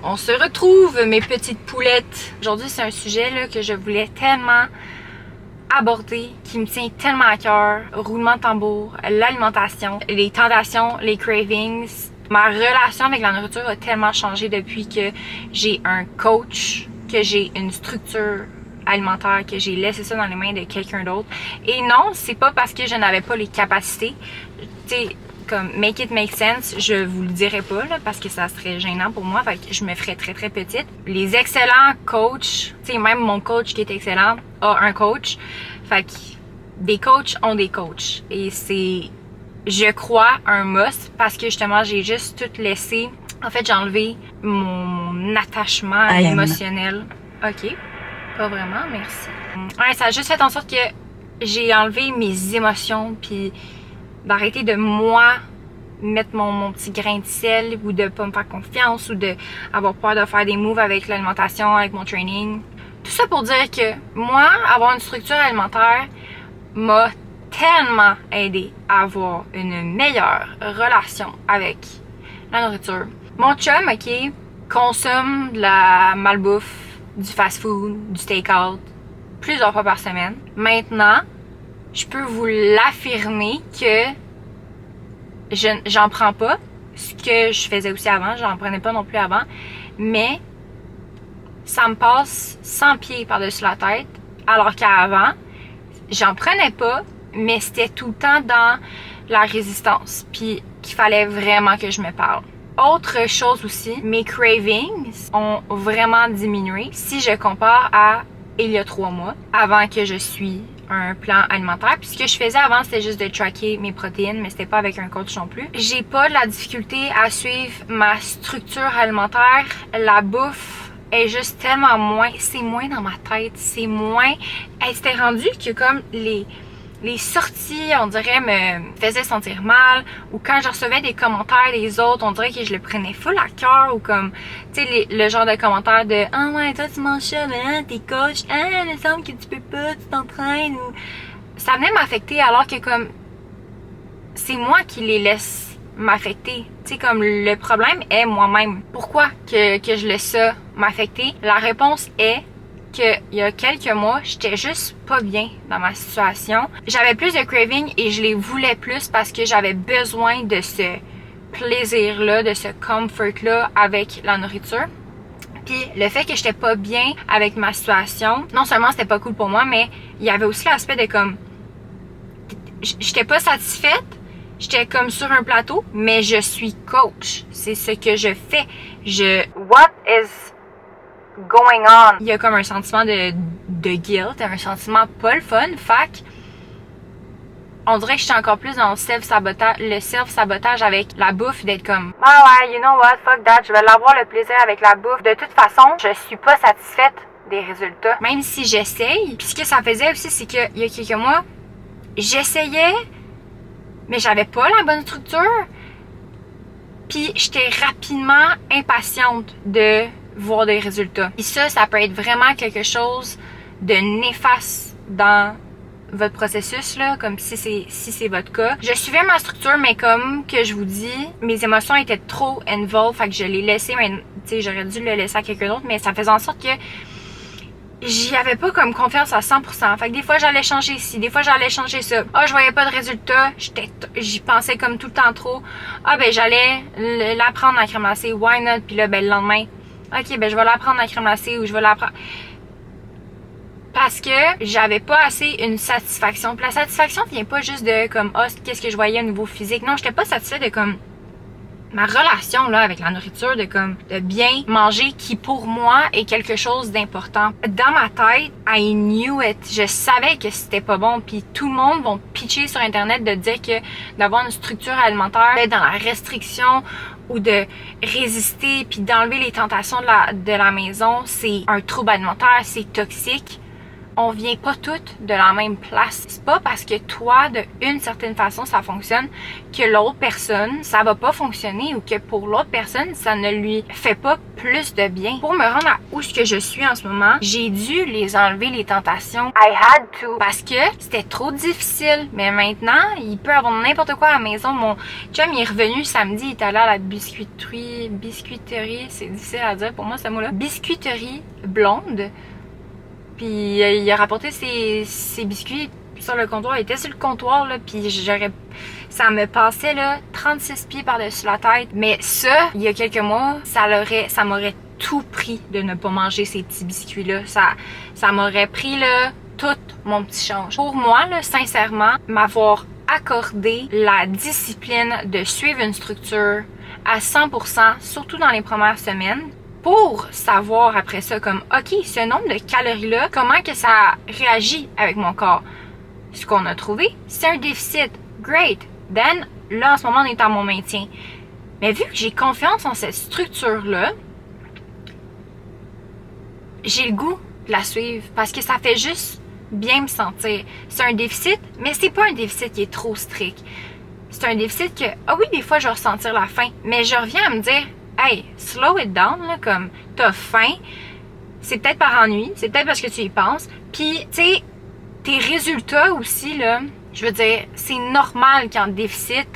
On se retrouve, mes petites poulettes. Aujourd'hui, c'est un sujet là, que je voulais tellement aborder, qui me tient tellement à cœur. Roulement de tambour, l'alimentation, les tentations, les cravings. Ma relation avec la nourriture a tellement changé depuis que j'ai un coach, que j'ai une structure alimentaire, que j'ai laissé ça dans les mains de quelqu'un d'autre. Et non, c'est pas parce que je n'avais pas les capacités. Tu sais, comme make it make sense, je vous le dirais pas là, parce que ça serait gênant pour moi, fait que je me ferais très très petite. Les excellents coachs, tu sais, même mon coach qui est excellent a un coach, fait que des coachs ont des coachs et c'est, je crois, un must parce que justement j'ai juste tout laissé. En fait, j'ai enlevé mon attachement émotionnel. Ok, pas vraiment, merci. Ouais, ça a juste fait en sorte que j'ai enlevé mes émotions puis d'arrêter de moi mettre mon petit grain de sel ou de pas me faire confiance ou de avoir peur de faire des moves avec l'alimentation, avec mon training. Tout ça pour dire que moi, avoir une structure alimentaire m'a tellement aidé à avoir une meilleure relation avec la nourriture. Mon chum, ok, consomme de la malbouffe, du fast-food, du take-out plusieurs fois par semaine. Maintenant, je peux vous l'affirmer que j'en prends pas. Ce que je faisais aussi avant, j'en prenais pas non plus avant. Mais ça me passe 100 pieds par-dessus la tête. Alors qu'avant, j'en prenais pas, mais c'était tout le temps dans la résistance. Puis qu'il fallait vraiment que je me parle. Autre chose aussi, mes cravings ont vraiment diminué si je compare à il y a 3 mois, avant que je suis un plan alimentaire. Puis ce que je faisais avant, c'était juste de tracker mes protéines, mais c'était pas avec un coach non plus. J'ai pas de la difficulté à suivre ma structure alimentaire. La bouffe est juste tellement moins, c'est moins dans ma tête, c'est moins... C'était rendu que comme les sorties, on dirait, me faisaient sentir mal, ou quand je recevais des commentaires des autres, on dirait que je le prenais full à cœur, ou comme, tu sais, le genre de commentaires de « Ah ouais, toi tu manges ça, mais hein, t'es coach, il me semble que tu peux pas, tu t'entraînes », ou... Ça venait m'affecter alors que comme, c'est moi qui les laisse m'affecter. Tu sais, comme le problème est moi-même. Pourquoi que je laisse ça m'affecter? La réponse est qu'il y a quelques mois, j'étais juste pas bien dans ma situation. J'avais plus de craving et je les voulais plus parce que j'avais besoin de ce plaisir-là, de ce comfort-là avec la nourriture. Puis le fait que j'étais pas bien avec ma situation, non seulement c'était pas cool pour moi, mais il y avait aussi l'aspect de comme... J'étais pas satisfaite, j'étais comme sur un plateau, mais je suis coach. C'est ce que je fais. What is going on? Il y a comme un sentiment de guilt, un sentiment pas le fun. Fait on dirait que j'étais encore plus dans le self-sabotage avec la bouffe, d'être comme ah ouais, you know what, fuck that, je vais l'avoir le plaisir avec la bouffe. De toute façon, je suis pas satisfaite des résultats. Même si j'essaye. Puis ce que ça faisait aussi, c'est qu'il y a quelques mois, j'essayais, mais j'avais pas la bonne structure. Puis j'étais rapidement impatiente de voir des résultats. Et ça peut être vraiment quelque chose de néfaste dans votre processus, là, comme si c'est votre cas. Je suivais ma structure, mais comme que je vous dis, mes émotions étaient trop involved, fait que je l'ai laissé, mais tu sais, j'aurais dû le laisser à quelqu'un d'autre, mais ça faisait en sorte que j'y avais pas comme confiance à 100%. Fait que des fois, j'allais changer ici, des fois, j'allais changer ça. Ah, je voyais pas de résultat, j'y pensais comme tout le temps trop. Ah, ben, j'allais l'apprendre à crème glacée, why not? Puis là, ben, le lendemain, ok, ben je vais l'apprendre à crème glacée ou je vais l'apprendre. Parce que j'avais pas assez une satisfaction. Puis la satisfaction vient pas juste de comme ah, qu'est-ce que je voyais au niveau physique. Non, j'étais pas satisfaite de comme ma relation là avec la nourriture, de bien manger, qui pour moi est quelque chose d'important. Dans ma tête, I knew it. Je savais que c'était pas bon. Puis tout le monde va pitcher sur internet de dire que d'avoir une structure alimentaire, d'être dans la restriction ou de résister puis d'enlever les tentations de la maison, c'est un trouble alimentaire, c'est toxique. on vient pas toutes de la même place. C'est pas parce que toi, de une certaine façon, ça fonctionne que l'autre personne, ça va pas fonctionner ou que pour l'autre personne, ça ne lui fait pas plus de bien. Pour me rendre à où ce que je suis en ce moment, j'ai dû les enlever les tentations. I had to. Parce que c'était trop difficile. Mais maintenant, il peut avoir n'importe quoi à la maison. Mon chum, il est revenu samedi, il est allé à la biscuiterie, c'est difficile à dire pour moi ce mot-là. Biscuiterie blonde. Puis il a rapporté ses biscuits sur le comptoir. Il était sur le comptoir, là, puis ça me passait là 36 pieds par-dessus la tête. Mais ça, il y a quelques mois, ça m'aurait tout pris de ne pas manger ces petits biscuits-là. Ça m'aurait pris là tout mon petit change. Pour moi, là, sincèrement, m'avoir accordé la discipline de suivre une structure à 100%, surtout dans les premières semaines, pour savoir après ça comme, OK, ce nombre de calories-là, comment que ça réagit avec mon corps? Ce qu'on a trouvé, c'est un déficit. Great! Then, là, en ce moment, on est à mon maintien. Mais vu que j'ai confiance en cette structure-là, j'ai le goût de la suivre parce que ça fait juste bien me sentir. C'est un déficit, mais c'est pas un déficit qui est trop strict. C'est un déficit que, ah oui, des fois, je vais ressentir la faim, mais je reviens à me dire, hey, slow it down, là, comme, t'as faim, c'est peut-être par ennui, c'est peut-être parce que tu y penses, puis, tu sais, tes résultats aussi, là, je veux dire, c'est normal qu'en déficit,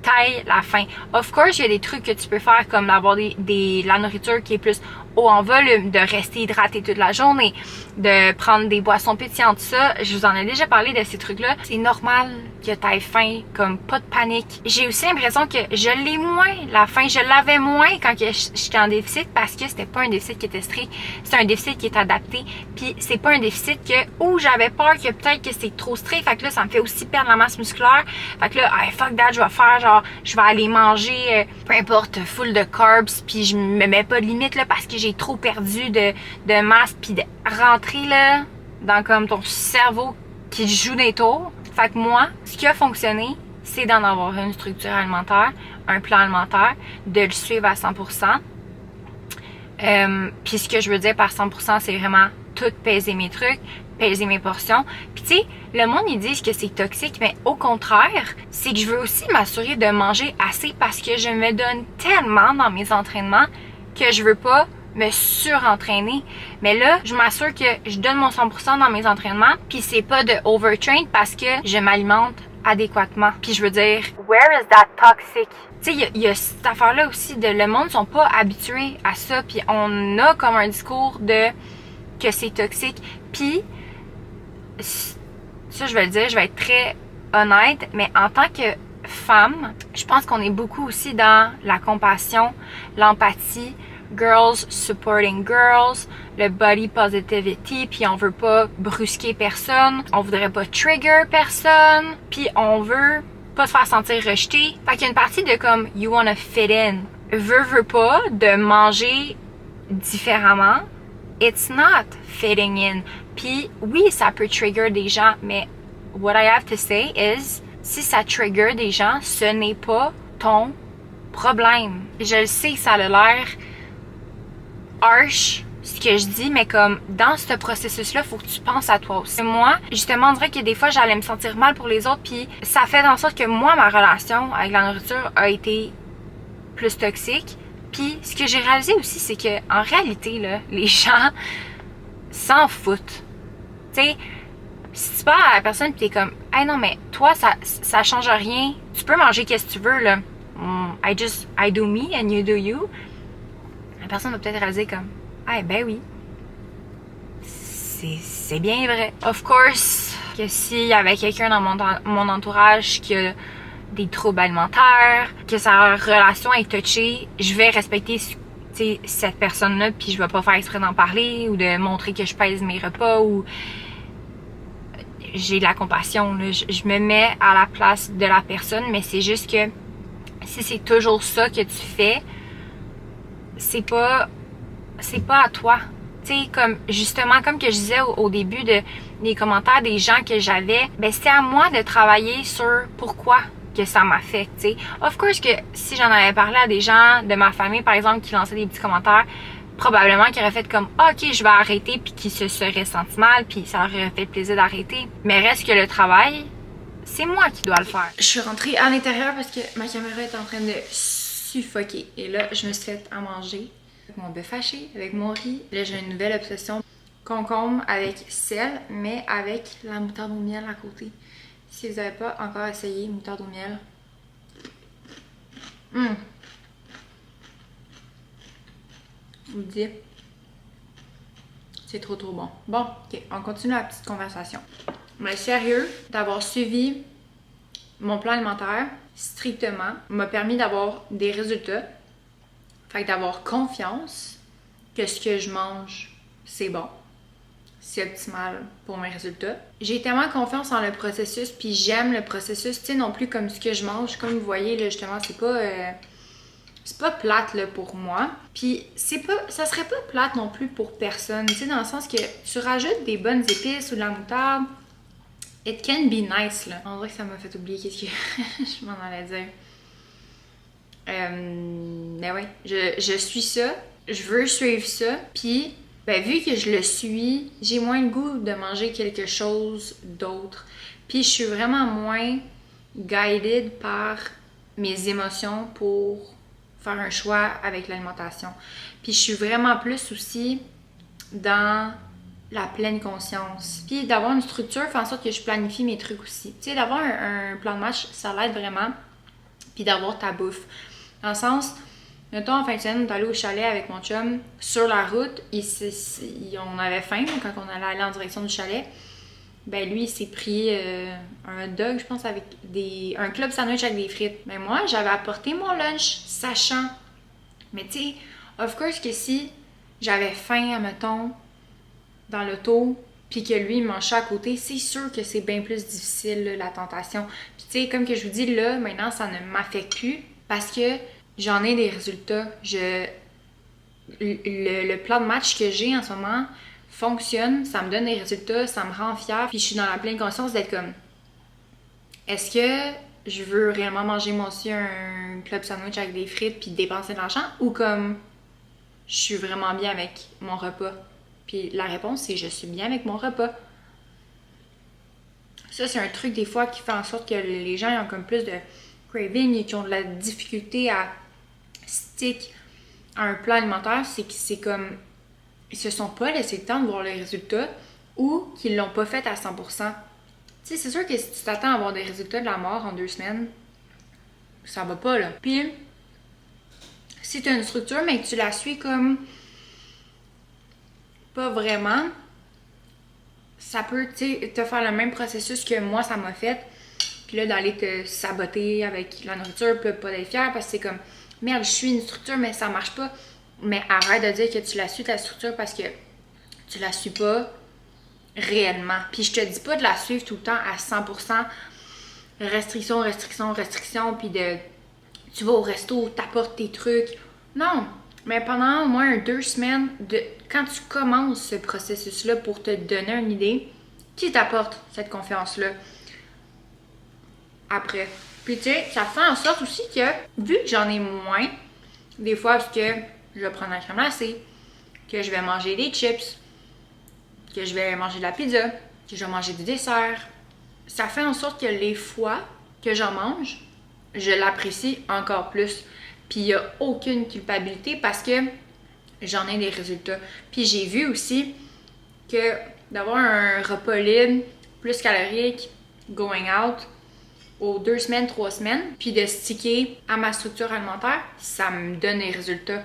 t'ailles la faim. Of course, il y a des trucs que tu peux faire, comme d'avoir la nourriture qui est plus haut en volume, de rester hydraté toute la journée, de prendre des boissons pétillantes, tout ça. Je vous en ai déjà parlé de ces trucs-là. C'est normal que t'ailles faim, comme pas de panique. J'ai aussi l'impression que je l'ai moins, la faim. Je l'avais moins quand j'étais en déficit parce que c'était pas un déficit qui était strict. C'est un déficit qui est adapté. Puis c'est pas un déficit que, j'avais peur que peut-être que c'est trop strict. Fait que là, ça me fait aussi perdre la masse musculaire. Fait que là, hey, fuck that, je vais faire genre, je vais aller manger, peu importe, full de carbs. Puis je me mets pas de limite là parce que j'ai trop perdu de masse. Puis de rentrer là dans comme ton cerveau qui joue des tours. Fait que moi, ce qui a fonctionné, c'est d'en avoir une structure alimentaire, un plan alimentaire, de le suivre à 100%. Puis ce que je veux dire par 100%, c'est vraiment tout peser mes trucs, peser mes portions. Puis tu sais, le monde, ils disent que c'est toxique, mais au contraire, c'est que je veux aussi m'assurer de manger assez parce que je me donne tellement dans mes entraînements que je veux pas me surentraîner. Mais là, je m'assure que je donne mon 100% dans mes entraînements, puis c'est pas de overtrain parce que je m'alimente adéquatement. Puis je veux dire, where is that toxic? Tu sais, il y a cette affaire-là aussi de le monde sont pas habitués à ça, puis on a comme un discours de que c'est toxique. Puis ça, je vais le dire, je vais être très honnête, mais en tant que femme, je pense qu'on est beaucoup aussi dans la compassion, l'empathie, girls supporting girls, le body positivity, puis on veut pas brusquer personne, on voudrait pas trigger personne, puis on veut pas se faire sentir rejeté. Fait qu'il y a une partie de comme you wanna fit in. Veux pas de manger différemment. It's not fitting in. Puis oui, ça peut trigger des gens, mais what I have to say is, si ça trigger des gens, ce n'est pas ton problème. Je le sais, ça a l'air harsh, ce que je dis, mais comme dans ce processus-là, il faut que tu penses à toi aussi. Moi, justement, on dirait que des fois, j'allais me sentir mal pour les autres, puis ça fait en sorte que moi, ma relation avec la nourriture a été plus toxique. Puis ce que j'ai réalisé aussi, c'est que en réalité, là, les gens s'en foutent. Tu sais, si tu parles à la personne pis t'es comme, hey non, mais toi, ça change rien. Tu peux manger qu'est-ce que tu veux, là. I do me and you do you. La personne va peut-être réaliser comme, ah ben oui, c'est bien vrai. Of course, que s'il y avait quelqu'un dans mon entourage qui a des troubles alimentaires, que sa relation est touchée, je vais respecter cette personne-là, puis je vais pas faire exprès d'en parler ou de montrer que je pèse mes repas ou j'ai de la compassion. Là. Je me mets à la place de la personne, mais c'est juste que si c'est toujours ça que tu fais, c'est pas à toi. Tu sais, comme justement, comme que je disais au début des commentaires des gens que j'avais, ben c'est à moi de travailler sur pourquoi que ça m'affecte, tu sais. Of course que si j'en avais parlé à des gens de ma famille, par exemple, qui lançaient des petits commentaires, probablement qu'ils auraient fait comme ah, ok, je vais arrêter, puis qu'ils se seraient sentis mal, puis ça leur aurait fait plaisir d'arrêter. Mais reste que le travail, c'est moi qui dois le faire. Je suis rentrée à l'intérieur parce que ma caméra est en train de suffoquer. Et là, je me suis fait à manger avec mon bœuf haché, avec mon riz. Là, j'ai une nouvelle obsession. Concombre avec sel, mais avec la moutarde au miel à côté. Si vous n'avez pas encore essayé moutarde au miel, je vous le dis, c'est trop bon. Bon, ok, on continue la petite conversation. Mais sérieux, d'avoir suivi mon plan alimentaire strictement m'a permis d'avoir des résultats. Fait que d'avoir confiance que ce que je mange, c'est bon. C'est optimal pour mes résultats. J'ai tellement confiance en le processus, puis j'aime le processus, tu sais, non plus comme ce que je mange. Comme vous voyez, là, justement, c'est pas plate, là, pour moi. Puis ça serait pas plate non plus pour personne, tu sais, dans le sens que tu rajoutes des bonnes épices ou de la moutarde, it can be nice, là. On dirait que ça m'a fait oublier qu'est-ce que je m'en allais dire. Mais ouais, je suis ça, je veux suivre ça, puis ben, vu que je le suis, j'ai moins le goût de manger quelque chose d'autre. Puis je suis vraiment moins guided par mes émotions pour faire un choix avec l'alimentation. Puis je suis vraiment plus aussi dans la pleine conscience. Puis d'avoir une structure fait en sorte que je planifie mes trucs aussi. Tu sais, d'avoir un plan de match, ça l'aide vraiment. Puis d'avoir ta bouffe. Dans le sens... Mettons, en fin de semaine, on est allé au chalet avec mon chum. Sur la route, on avait faim quand on allait aller en direction du chalet. Ben lui, il s'est pris un hot dog, je pense, avec un club sandwich avec des frites. Mais moi, j'avais apporté mon lunch, sachant. Mais tu sais, of course que si j'avais faim, mettons, dans l'auto, puis que lui, il mangeait à côté, c'est sûr que c'est bien plus difficile, là, la tentation. Puis tu sais, comme que je vous dis, là, maintenant, ça ne m'affecte plus parce que j'en ai des résultats. Le plan de match que j'ai en ce moment fonctionne, ça me donne des résultats, ça me rend fière. Puis je suis dans la pleine conscience d'être comme, est-ce que je veux réellement manger moi aussi un club sandwich avec des frites puis dépenser de l'argent, ou comme je suis vraiment bien avec mon repas? Puis la réponse, c'est je suis bien avec mon repas. Ça, c'est un truc des fois qui fait en sorte que les gens ont comme plus de craving et qui ont de la difficulté à stick à un plan alimentaire, c'est que c'est comme ils se sont pas laissé le temps de voir les résultats ou qu'ils l'ont pas fait à 100%. Tu sais, c'est sûr que si tu t'attends à avoir des résultats de la mort en 2 semaines, ça va pas, là. Puis, si tu as une structure, mais que tu la suis comme pas vraiment, ça peut, tu sais, te faire le même processus que moi, ça m'a fait. Puis là, d'aller te saboter avec la nourriture, puis pas d'être fière parce que c'est comme merde, je suis une structure, mais ça marche pas. Mais arrête de dire que tu la suis ta structure parce que tu la suis pas réellement. Puis je te dis pas de la suivre tout le temps à 100%. Restriction, puis tu vas au resto, t'apportes tes trucs. Non, mais pendant au moins 2 semaines, quand tu commences ce processus-là pour te donner une idée, qui t'apporte cette confiance-là après? Puis tu sais, ça fait en sorte aussi que, vu que j'en ai moins, des fois parce que je vais prendre la crème glacée, que je vais manger des chips, que je vais manger de la pizza, que je vais manger du dessert, ça fait en sorte que les fois que j'en mange, je l'apprécie encore plus. Puis il n'y a aucune culpabilité parce que j'en ai des résultats. Puis j'ai vu aussi que d'avoir un repas libre, plus calorique, going out, aux 2 semaines, 3 semaines, puis de sticker à ma structure alimentaire, ça me donne des résultats.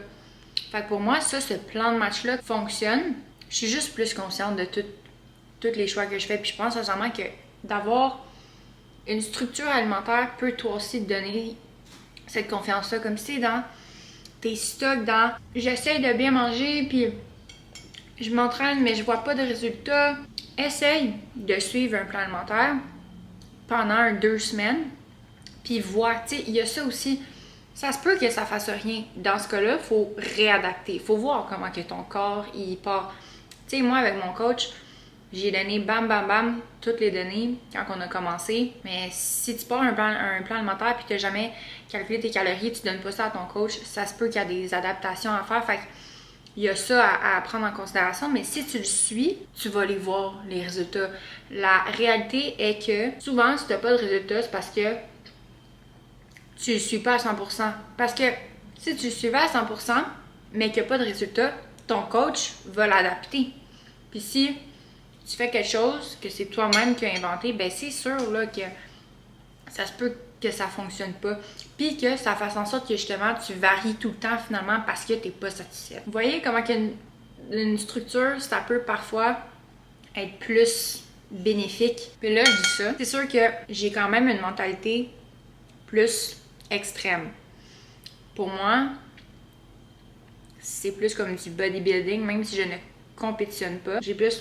Fait que pour moi, ça, ce plan de match-là fonctionne. Je suis juste plus consciente de tous les choix que je fais. Puis je pense sincèrement que d'avoir une structure alimentaire peut toi aussi te donner cette confiance-là. Comme si c'est dans tes stocks, dans j'essaie de bien manger, puis je m'entraîne, mais je vois pas de résultats. Essaye de suivre un plan alimentaire pendant 2 semaines, puis vois, tu sais, il y a ça aussi. Ça se peut que ça fasse rien. Dans ce cas-là, il faut réadapter. Il faut voir comment que ton corps, il part. Tu sais, moi, avec mon coach, J'ai donné bam bam bam toutes les données quand on a commencé. Mais si tu pars un plan alimentaire puis tu n'as jamais calculé tes calories, tu donnes pas ça à ton coach, ça se peut qu'il y a des adaptations à faire. Fait il y a ça à prendre en considération, mais si tu le suis, tu vas les voir, les résultats. La réalité est que souvent, si tu n'as pas de résultats, c'est parce que tu le suis pas à 100%. Parce que si tu le suivais à 100%, mais qu'il n'y a pas de résultats, ton coach va l'adapter. Puis si tu fais quelque chose que c'est toi-même qui as inventé, ben c'est sûr là, que ça se peut que ça fonctionne pas. Puis que ça fasse en sorte que justement tu varies tout le temps finalement parce que t'es pas satisfaite. Vous voyez comment une structure, ça peut parfois être plus bénéfique. Puis là, je dis ça. C'est sûr que j'ai quand même une mentalité plus extrême. Pour moi, c'est plus comme du bodybuilding, même si je ne compétitionne pas. J'ai plus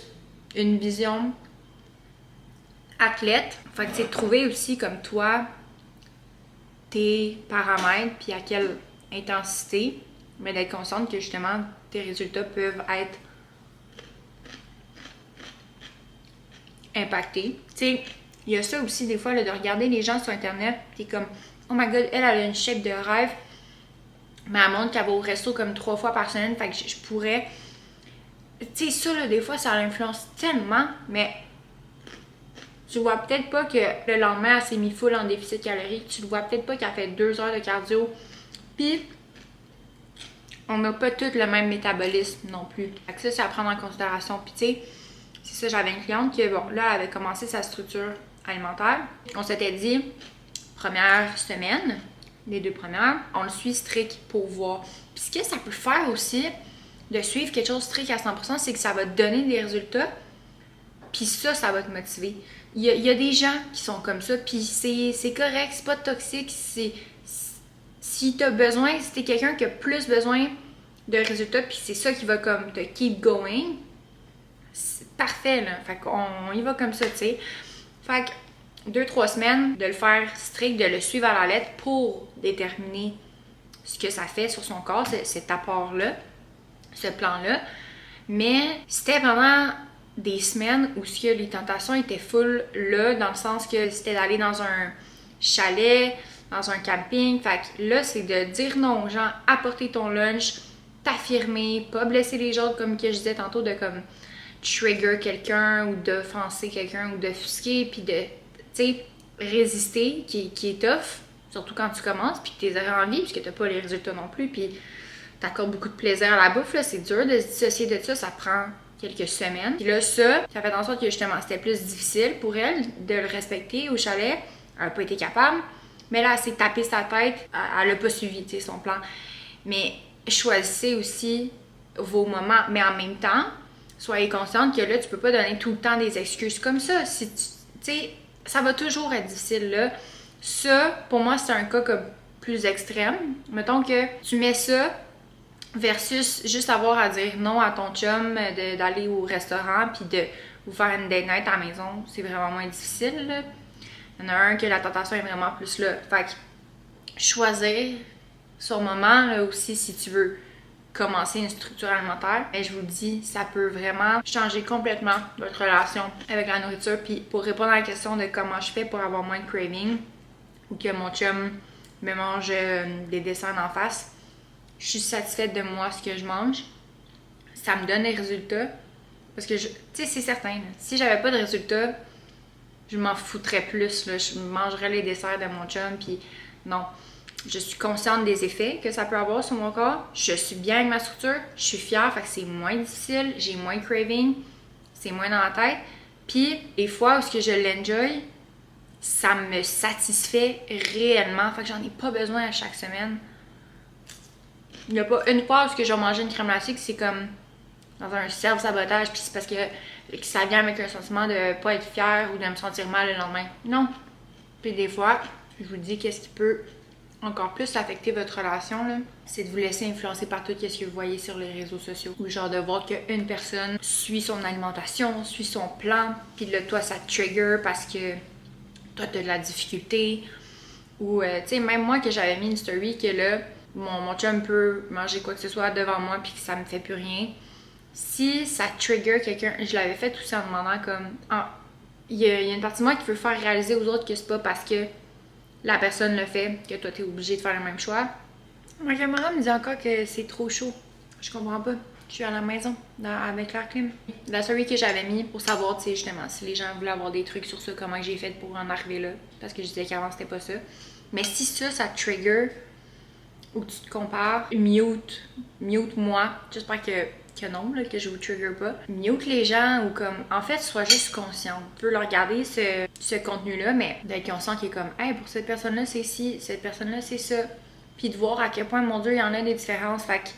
une vision athlète. Fait que c'est de trouver aussi comme toi tes paramètres puis à quelle intensité, mais d'être consciente que justement tes résultats peuvent être impactés. Tu sais, il y a ça aussi des fois là, de regarder les gens sur internet, t'es comme oh my god, elle a une shape de rêve, mais elle montre qu'elle va au resto comme 3 fois par semaine, fait que je pourrais. Tu sais, ça là, des fois ça l'influence tellement, mais tu vois peut-être pas que le lendemain, elle s'est mis full en déficit calorique. Tu le vois peut-être pas qu'elle fait 2 heures de cardio. Puis, on n'a pas tous le même métabolisme non plus. Fait que ça, c'est à prendre en considération. Puis, tu sais, c'est ça, j'avais une cliente qui, bon, là, elle avait commencé sa structure alimentaire. On s'était dit, première semaine, les 2 premières, on le suit strict pour voir. Puis, ce que ça peut faire aussi, de suivre quelque chose strict à 100%, c'est que ça va te donner des résultats. Puis ça va te motiver. Il y a des gens qui sont comme ça, puis c'est correct, c'est pas toxique. Si t'as besoin, si t'es quelqu'un qui a plus besoin de résultats, puis c'est ça qui va comme te keep going, c'est parfait, là. Fait qu'on y va comme ça, tu sais. Fait que 2-3 semaines, de le faire strict, de le suivre à la lettre pour déterminer ce que ça fait sur son corps, cet apport-là, ce plan-là. Mais c'était vraiment des semaines où les tentations étaient full là, dans le sens que c'était d'aller dans un chalet, dans un camping. Fait que là, c'est de dire non aux gens, apporter ton lunch, t'affirmer, pas blesser les autres comme que je disais tantôt, de comme trigger quelqu'un ou d'offenser quelqu'un ou d'offusquer, puis de, tu sais, résister, qui est tough, surtout quand tu commences, puis que t'es envie, puis que t'as pas les résultats non plus, puis t'accordes beaucoup de plaisir à la bouffe, là, c'est dur de se dissocier de ça, ça prend quelques semaines. Puis là, ça fait en sorte que justement, c'était plus difficile pour elle de le respecter au chalet. Elle n'a pas été capable. Mais là, elle s'est tapé sa tête. Elle n'a pas suivi, tu sais, son plan. Mais choisissez aussi vos moments. Mais en même temps, soyez consciente que là, tu peux pas donner tout le temps des excuses comme ça. Si tu sais, ça va toujours être difficile, là. Ça, pour moi, c'est un cas comme plus extrême. Mettons que tu mets ça versus juste avoir à dire non à ton chum d'aller au restaurant puis de vous faire une date night à la maison, c'est vraiment moins difficile, là. Il y en a un que la tentation est vraiment plus là. Fait que choisir sur moment là aussi si tu veux commencer une structure alimentaire, et je vous le dis, ça peut vraiment changer complètement votre relation avec la nourriture. Puis pour répondre à la question de comment je fais pour avoir moins de craving ou que mon chum me mange des desserts en face, je suis satisfaite de moi, ce que je mange. Ça me donne des résultats. Parce que, tu sais, c'est certain, là, si j'avais pas de résultats, je m'en foutrais plus, là. Je mangerais les desserts de mon chum, puis non. Je suis consciente des effets que ça peut avoir sur mon corps. Je suis bien avec ma structure. Je suis fière, fait que c'est moins difficile. J'ai moins de craving. C'est moins dans la tête. Puis, les fois où ce que je l'enjoy, ça me satisfait réellement. Fait que j'en ai pas besoin à chaque semaine. Il n'y a pas une fois où je vais manger une crème glacée que c'est comme dans un self-sabotage, puis c'est parce que ça vient avec un sentiment de pas être fière ou de me sentir mal le lendemain. Non. Puis des fois, je vous dis qu'est-ce qui peut encore plus affecter votre relation, là, c'est de vous laisser influencer par tout ce que vous voyez sur les réseaux sociaux. Ou genre de voir qu'une personne suit son alimentation, suit son plan, puis là, toi, ça te trigger parce que toi, t'as de la difficulté. Ou, tu sais, même moi, que j'avais mis une story que là, mon chum peut manger quoi que ce soit devant moi puis que ça me fait plus rien. si ça trigger quelqu'un, je l'avais fait aussi en demandant comme, il y a une partie de moi qui veut faire réaliser aux autres que c'est pas parce que la personne le fait que toi t'es obligé de faire le même choix. Ma caméra me dit encore que c'est trop chaud. Je comprends pas. Je suis à la maison avec la clim. La story que j'avais mis pour savoir, tu sais, justement, si les gens voulaient avoir des trucs sur ça, comment j'ai fait pour en arriver là. Parce que je disais qu'avant c'était pas ça. Mais si ça trigger ou que tu te compares, mute moi. J'espère que non, là, que je vous trigger pas. Mute les gens ou comme, en fait, sois juste conscient. Tu peux leur regarder ce contenu-là, mais d'être conscient qu'il est comme, hey, pour cette personne-là, c'est ci, cette personne-là, c'est ça. Puis de voir à quel point, mon Dieu, il y en a des différences. Fait que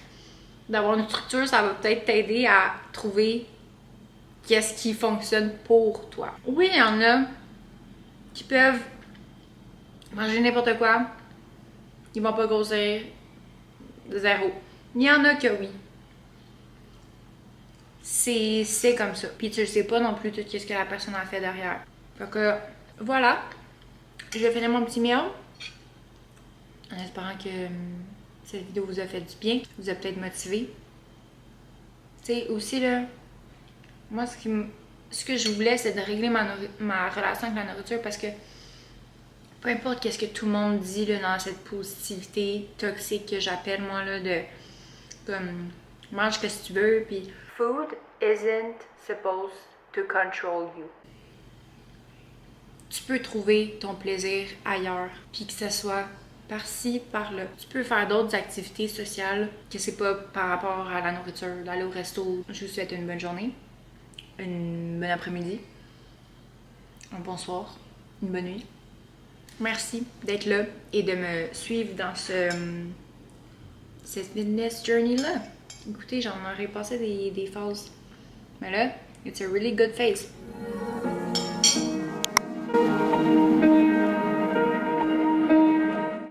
d'avoir une structure, ça va peut-être t'aider à trouver qu'est-ce qui fonctionne pour toi. Oui, il y en a qui peuvent manger n'importe quoi, ils vont pas grossir, zéro. Il y en a que oui. C'est comme ça. Puis tu le sais pas non plus tout ce que la personne a fait derrière. Fait que voilà. Je vais finir mon petit meal. En espérant que cette vidéo vous a fait du bien, vous a peut-être motivé. Tu sais, aussi là, moi ce que je voulais, c'est de régler ma relation avec la nourriture parce que peu importe qu'est-ce que tout le monde dit là, dans cette positivité toxique que j'appelle moi là, de comme mange ce que tu veux, puis food isn't supposed to control you. Tu peux trouver ton plaisir ailleurs, puis que ce soit par-ci, par-là. Tu peux faire d'autres activités sociales que c'est pas par rapport à la nourriture, d'aller au resto. Je vous souhaite une bonne journée, une bonne après-midi, un bon soir, une bonne nuit. Merci d'être là et de me suivre dans cette fitness journey-là. Écoutez, j'en aurais passé des phases. Mais là, it's a really good phase.